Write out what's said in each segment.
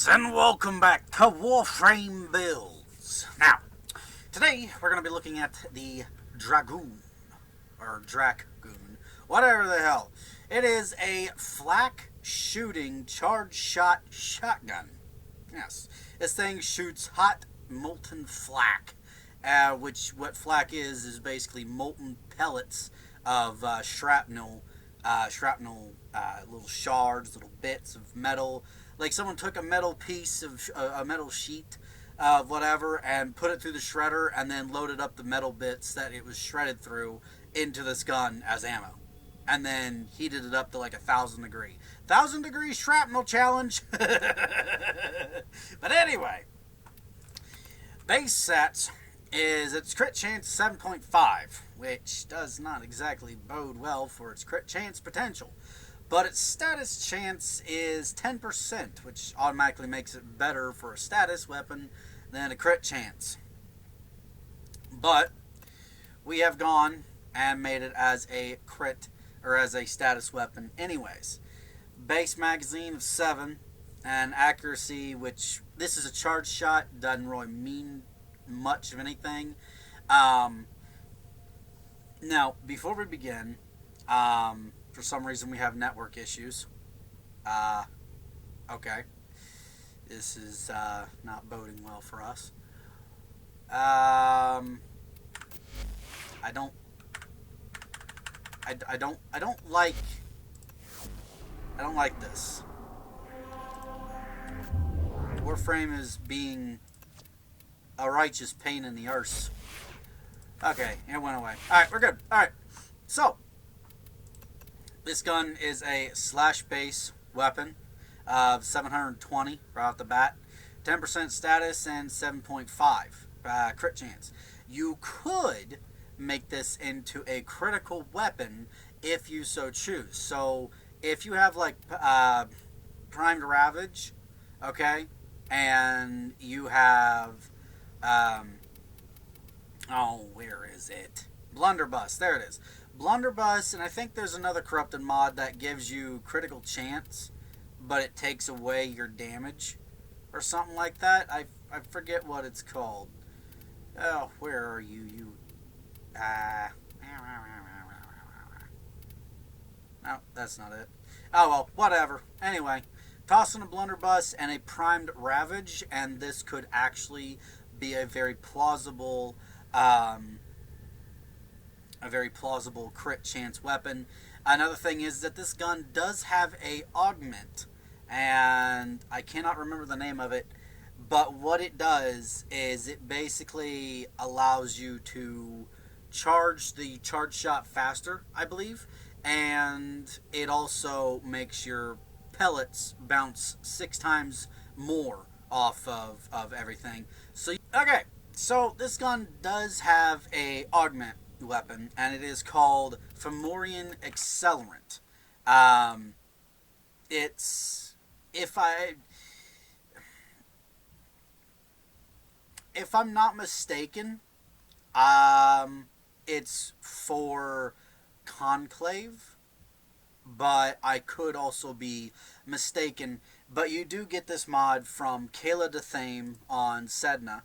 friends, and welcome back to Warframe Builds. Now, today we're going to be looking at the Drakgoon, or Drakgoon, whatever the hell. It is a flak shooting charge shot shotgun. Yes, this thing shoots hot molten flak, which what flak is basically molten pellets of shrapnel, little shards, little bits of metal. Like someone took a metal piece of a metal sheet of whatever and put it through the shredder and then loaded up the metal bits that it was shredded through into this gun as ammo. And then heated it up to like 1,000 degree. 1,000 degree shrapnel challenge. But anyway, base stats is its crit chance 7.5, which does not exactly bode well for its crit chance potential. But its status chance is 10%, which automatically makes it better for a status weapon than a crit chance. But we have gone and made it as a crit, or as a status weapon anyways. Base magazine of 7, and accuracy, which this is a charge shot, doesn't really mean much of anything. Now, before we begin, for some reason we have network issues. Okay. This is not boding well for us. I don't like this. Warframe is being a righteous pain in the arse. Okay, it went away. Alright, we're good. Alright, so this gun is a slash base weapon of 720 right off the bat. 10% status and 7.5 crit chance. You could make this into a critical weapon if you so choose. So if you have like primed ravage, okay, and you have where is it? Blunderbuss. There it is. Blunderbuss, and I think there's another corrupted mod that gives you critical chance, but it takes away your damage or something like that. I forget what it's called. Oh, where are you? No, that's not it. Oh well, whatever. Anyway, toss in a blunderbuss and a primed ravage, and this could actually be a very plausible crit chance weapon. Another thing is that this gun does have a augment, and I cannot remember the name of it, but what it does is it basically allows you to charge the charge shot faster, I believe, and it also makes your pellets bounce 6 times more off of everything. So okay, so this gun does have a augment weapon, and it is called Fomorian Accelerant. It's if I'm not mistaken, it's for Conclave, but I could also be mistaken. But you do get this mod from Kayla Dathame on Sedna.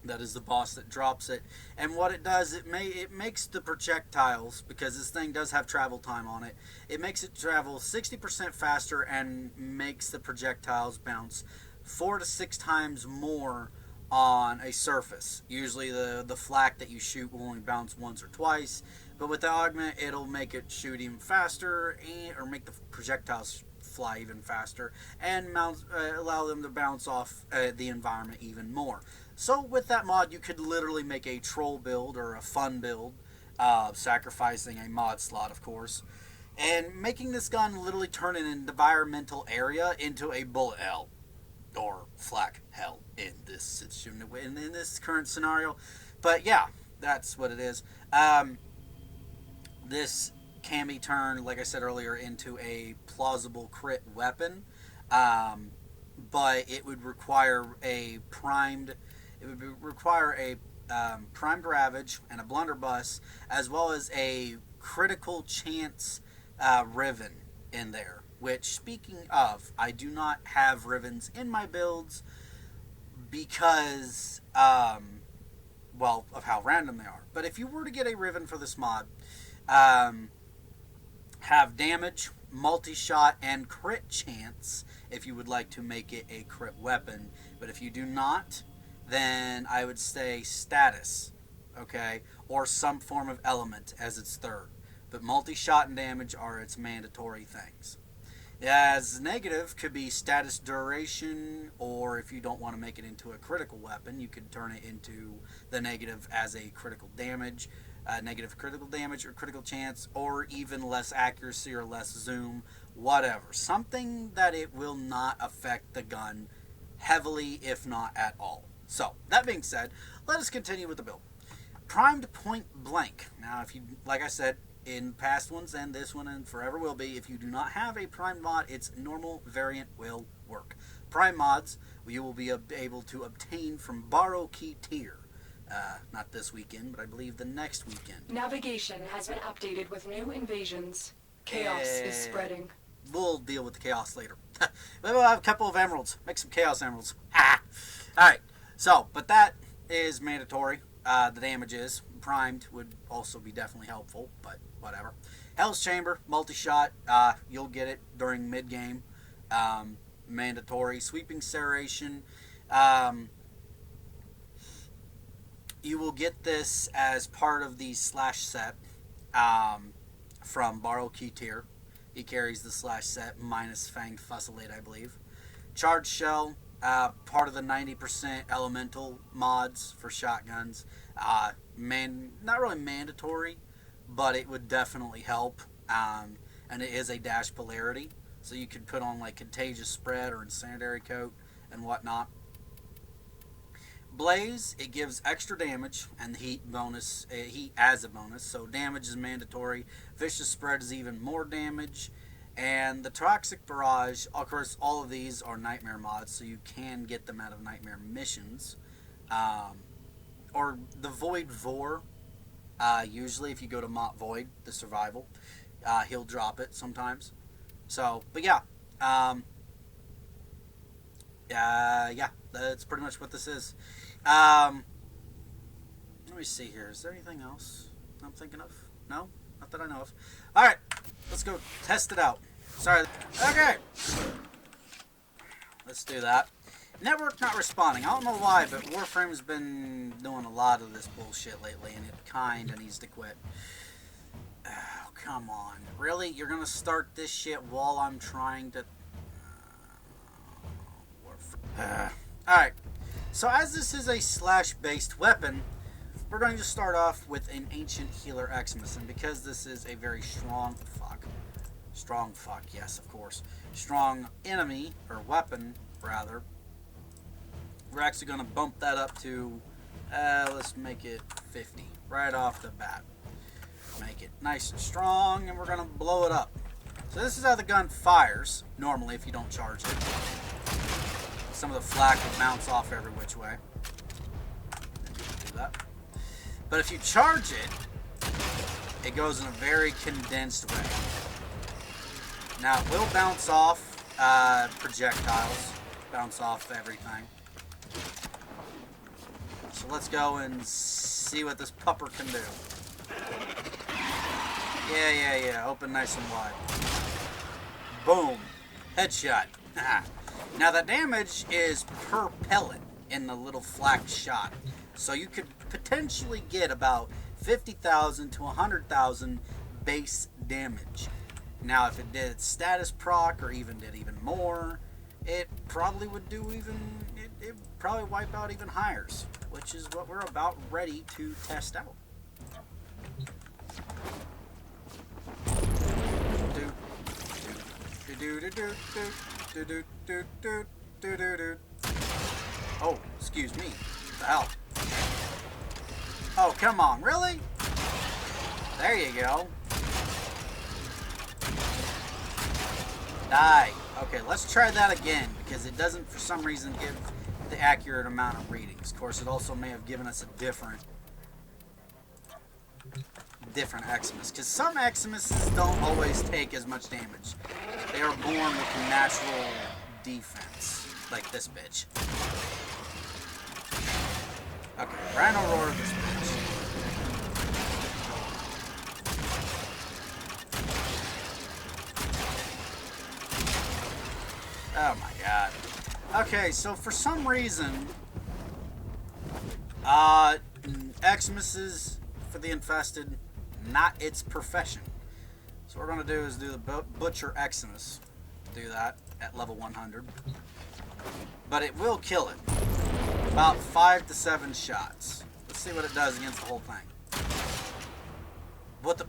That is the boss that drops it. And what it does, it makes the projectiles, because this thing does have travel time on it, it makes it travel 60% faster and makes the projectiles bounce 4 to 6 times more on a surface. Usually the flak that you shoot will only bounce once or twice, but with the augment it'll make it shoot even faster, or make the projectiles fly even faster, and allow them to bounce off the environment even more. So with that mod, you could literally make a troll build or a fun build, sacrificing a mod slot, of course, and making this gun literally turn an environmental area into a bullet hell, or flak hell in this current scenario. But yeah, that's what it is. This can be turned, like I said earlier, into a plausible crit weapon, but it would require a primed ravage and a blunderbuss, as well as a critical chance riven in there. which, speaking of, I do not have Rivens in my builds because, well, of how random they are. But if you were to get a Riven for this mod, have damage, multi-shot, and crit chance if you would like to make it a crit weapon. But if you do not, then I would say status, okay, or some form of element as its third. But multi-shot and damage are its mandatory things. As negative could be status duration, or if you don't want to make it into a critical weapon, you could turn it into the negative as a critical damage, negative critical damage or critical chance, or even less accuracy or less zoom, whatever. Something that it will not affect the gun heavily, if not at all. So, that being said, let us continue with the build. Primed point blank. Now, if you, like I said, in past ones and this one and forever will be, if you do not have a prime mod, its normal variant will work. Prime mods you will be able to obtain from Borrow Key tier. Not this weekend, but I believe the next weekend. Navigation has been updated with new invasions. Chaos is spreading. We'll deal with the chaos later. We'll have a couple of emeralds. Make some chaos emeralds. Alright, so, but that is mandatory. The damage is. Primed would also be definitely helpful, but whatever. Hell's Chamber, multi-shot. You'll get it during mid-game. Mandatory. Sweeping Serration. You will get this as part of the Slash set from Borrow Key tier. He carries the Slash set minus Fanged Fusillade, I believe. Charged Shell, part of the 90% elemental mods for shotguns. Not really mandatory, but it would definitely help. And it is a dash polarity, so you could put on like Contagious Spread or Incendiary Coat and whatnot. Blaze, it gives extra damage and heat bonus, heat as a bonus, so damage is mandatory. Vicious Spread is even more damage. And the Toxic Barrage, of course, all of these are Nightmare mods, so you can get them out of Nightmare missions. Or the Void Vor, usually if you go to Mott Void, the survival, he'll drop it sometimes. So, but yeah. Yeah, that's pretty much what this is. Let me see here. Is there anything else I'm thinking of? No? Not that I know of. Alright, let's go test it out. Sorry. Okay. Let's do that. Network not responding. I don't know why, but Warframe's been doing a lot of this bullshit lately, and it kinda needs to quit. Oh, come on. Really? You're gonna start this shit while I'm trying to... Alright. So as this is a slash-based weapon, we're going to start off with an Ancient Healer Xmas, and because this is a very strong enemy, or weapon, rather, we're actually going to bump that up to, let's make it 50, right off the bat. Make it nice and strong, and we're going to blow it up. So this is how the gun fires, normally, if you don't charge it. Some of the flak will bounce off every which way. Do that. But if you charge it, it goes in a very condensed way. Now it will bounce off projectiles, bounce off everything. So let's go and see what this pupper can do. Yeah. Open nice and wide. Boom. Headshot. Now the damage is per pellet in the little flak shot. So you could potentially get about 50,000 to 100,000 base damage. Now if it did status proc or even did even more, it probably would do even, it would probably wipe out even hires, which is what we're about ready to test out. Oh, excuse me. What the hell? Oh, come on, really? There you go. Die. Okay, let's try that again, because it doesn't, for some reason, give the accurate amount of readings. Of course, it also may have given us a different different Xmas, because some Xmases don't always take as much damage. They are born with natural defense, like this bitch. Okay, Rhino Roar this bitch. Oh my god. Okay, so for some reason, Xmases for the infested, not its profession. So what we're going to do is do the Butcher Xmas. Do that at level 100. But it will kill it. About 5 to 7 shots. Let's see what it does against the whole thing. What the...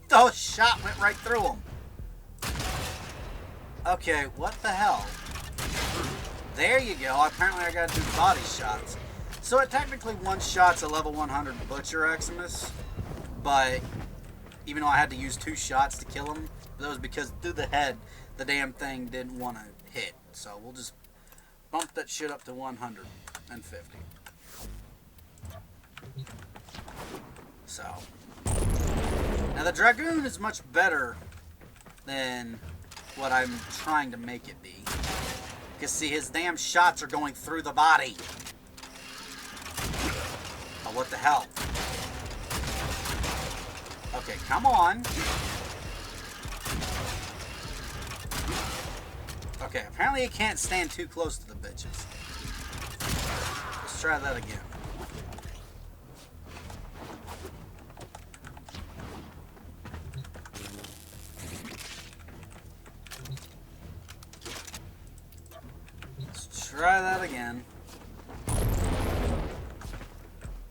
The shot went right through him. Okay, what the hell? There you go. Apparently I gotta do body shots. So it technically one-shots a level 100 Butcher Xmas, but even though I had to use 2 shots to kill him, that was because through the head, the damn thing didn't want to hit. So we'll just bump that shit up to 150. So, now the Drakgoon is much better than what I'm trying to make it be. Because see, his damn shots are going through the body. Oh, what the hell? Okay, come on. Okay, apparently he can't stand too close to the bitches. Let's try that again. Let's try that again.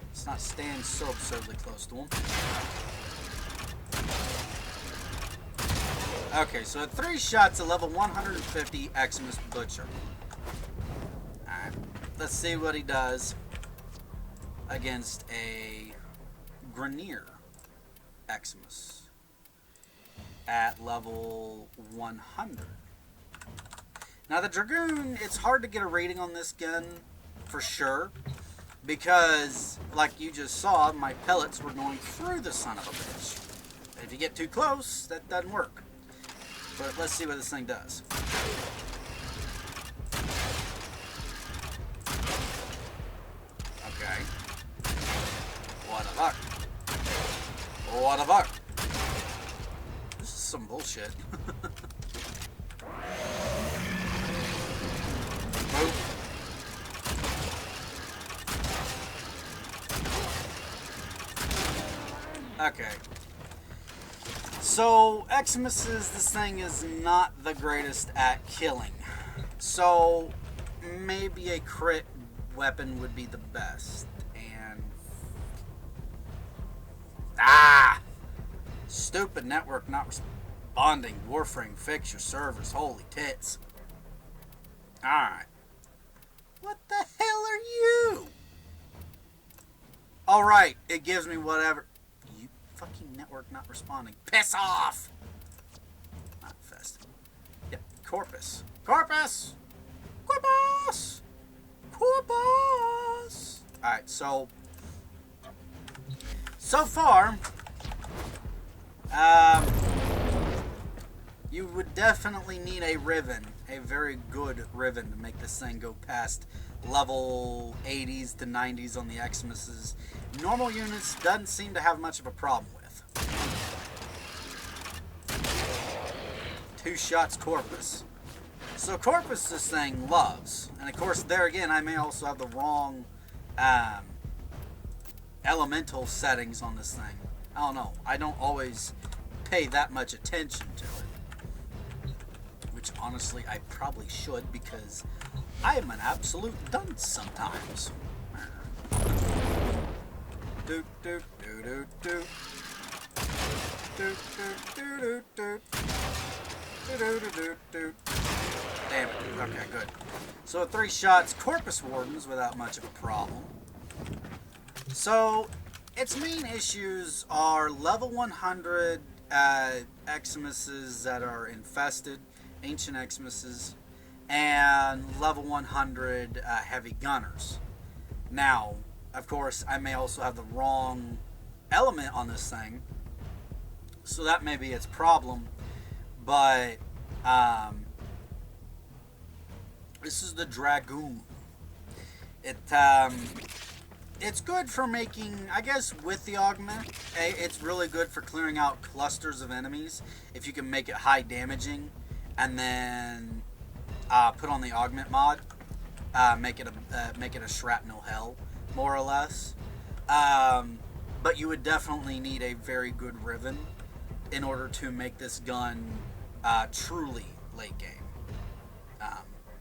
Let's not stand so absurdly close to him. Okay, so at 3 shots, a level 150 Xmas Butcher. Alright, let's see what he does against a Grenier Xmas at level 100. Now the Drakgoon, it's hard to get a rating on this gun for sure, because like you just saw, my pellets were going through the son of a bitch. If you get too close, that doesn't work. But let's see what this thing does. Okay. What the fuck? What the fuck? This is some bullshit. Move. Okay. So, Xmases, this thing is not the greatest at killing. So, maybe a crit weapon would be the best. And... Stupid network not responding. Warframe, fix your servers. Holy tits. Alright. What the hell are you? Alright, it gives me whatever... Fucking network not responding. Piss off! Not infested. Yep, Corpus. Corpus! Corpus! Corpus! Alright, so far, you would definitely need a Riven, a very good Riven, to make this thing go past level 80s to 90s on the Xmases. Normal units doesn't seem to have much of a problem with. 2 shots Corpus. So Corpus this thing loves. And of course there again I may also have the wrong elemental settings on this thing. I don't know. I don't always pay that much attention to it. Which honestly I probably should, because I am an absolute dunce sometimes. Do do do do do. Do do do do do do do do. Damn it. Okay, good. So 3 shots, Corpus Wardens without much of a problem. So its main issues are level 100 Xmases that are infested, ancient Xmases, and level 100 heavy gunners. Now, of course, I may also have the wrong element on this thing, So that may be its problem. But this is the Drakgoon. It it's good for making, I guess, with the augment. It's really good for clearing out clusters of enemies if you can make it high damaging, and then put on the augment mod, make it a shrapnel hell, more or less. But you would definitely need a very good Riven in order to make this gun truly late game.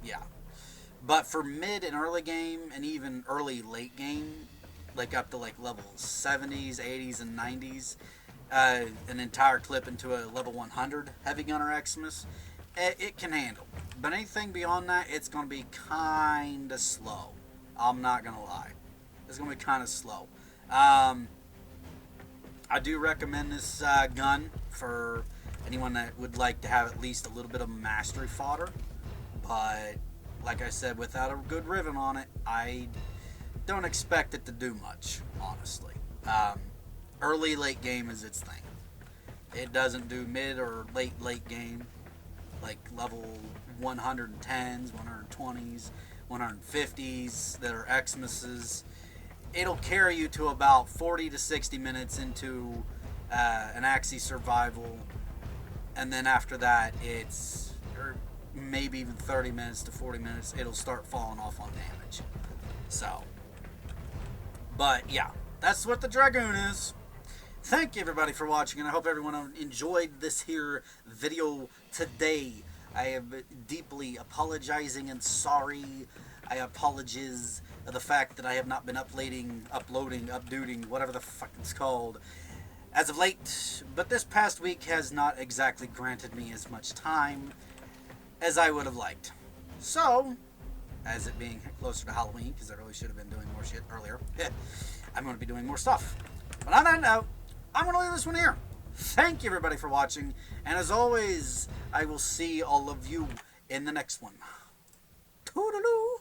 Yeah. But for mid and early game, and even early late game, like up to like level 70s, 80s, and 90s, an entire clip into a level 100 Heavy Gunner Xmas, it can handle. But anything beyond that, it's going to be kind of slow. I'm not going to lie. It's going to be kind of slow. I do recommend this gun for anyone that would like to have at least a little bit of mastery fodder. But like I said, without a good Riven on it, I don't expect it to do much, honestly. Early, late game is its thing. It doesn't do mid or late game, like level 110s, 120s, 150s that are Xmas's. It'll carry you to about 40 to 60 minutes into an Axie survival, and then after that, it's maybe even 30 minutes to 40 minutes, it'll start falling off on damage. So, but yeah, that's what the Drakgoon is. Thank you everybody for watching, and I hope everyone enjoyed this here video today. I am deeply apologizing and sorry. I apologize for the fact that I have not been uploading, whatever the fuck it's called, as of late. But this past week has not exactly granted me as much time as I would have liked. So, as it being closer to Halloween, because I really should have been doing more shit earlier, I'm going to be doing more stuff. But on that note, I'm going to leave this one here. Thank you everybody for watching, and as always, I will see all of you in the next one. Toodaloo!